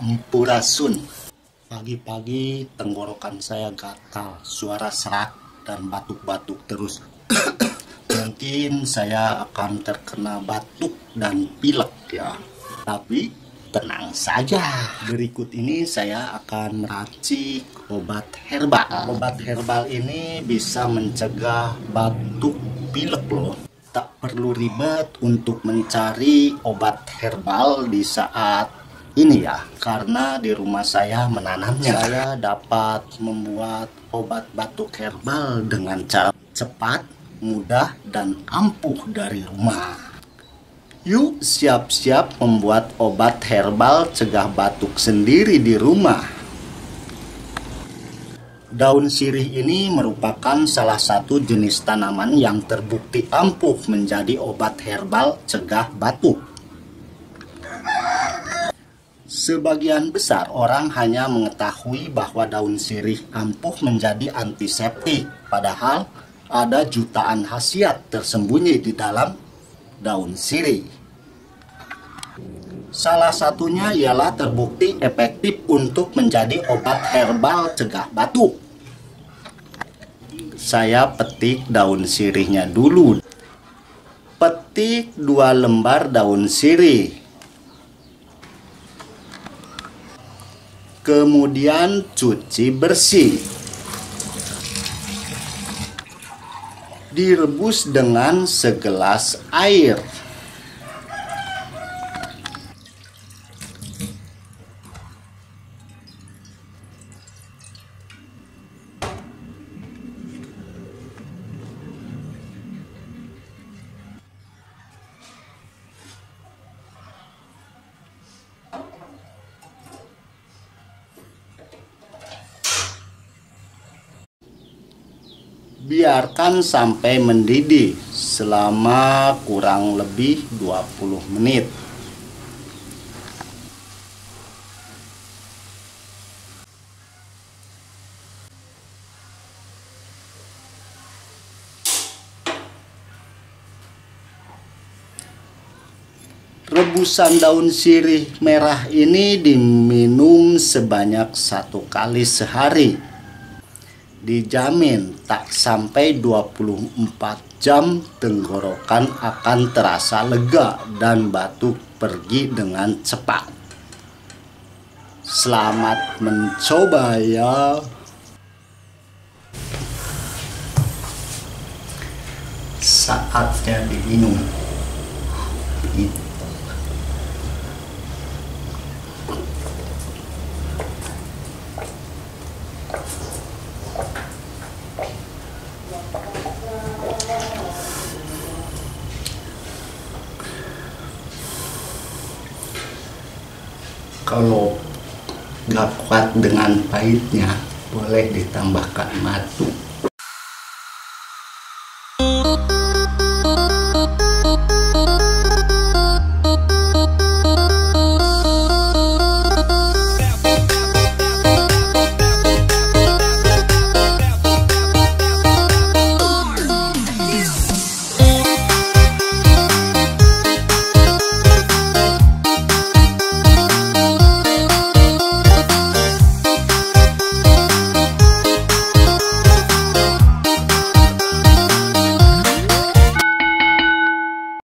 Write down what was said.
Sampurasun. Pagi-pagi tenggorokan saya gatal, suara serak dan batuk-batuk terus. Mungkin saya akan terkena batuk dan pilek ya. Tapi tenang saja. Berikut ini saya akan meracik obat herbal. Obat herbal ini bisa mencegah batuk pilek loh. Tak perlu ribet untuk mencari obat herbal di saat ini ya, karena di rumah saya menanamnya. Saya dapat membuat obat batuk herbal dengan cara cepat, mudah, dan ampuh dari rumah. Yuk siap-siap membuat obat herbal cegah batuk sendiri di rumah. Daun sirih ini merupakan salah satu jenis tanaman yang terbukti ampuh menjadi obat herbal cegah batuk. Sebagian besar orang hanya mengetahui bahwa daun sirih ampuh menjadi antiseptik, padahal ada jutaan khasiat tersembunyi di dalam daun sirih. Salah satunya ialah terbukti efektif untuk menjadi obat herbal cegah batuk. Saya petik daun sirihnya dulu. Petik 2 lembar daun sirih. Kemudian cuci bersih. Direbus dengan segelas air. Biarkan sampai mendidih selama kurang lebih 20 menit. Rebusan daun sirih merah ini diminum sebanyak 1 kali sehari. Dijamin tak sampai 24 jam tenggorokan akan terasa lega dan batuk pergi dengan cepat. Selamat mencoba ya. Saatnya diminum. Kalau nggak kuat dengan pahitnya, boleh ditambahkan madu.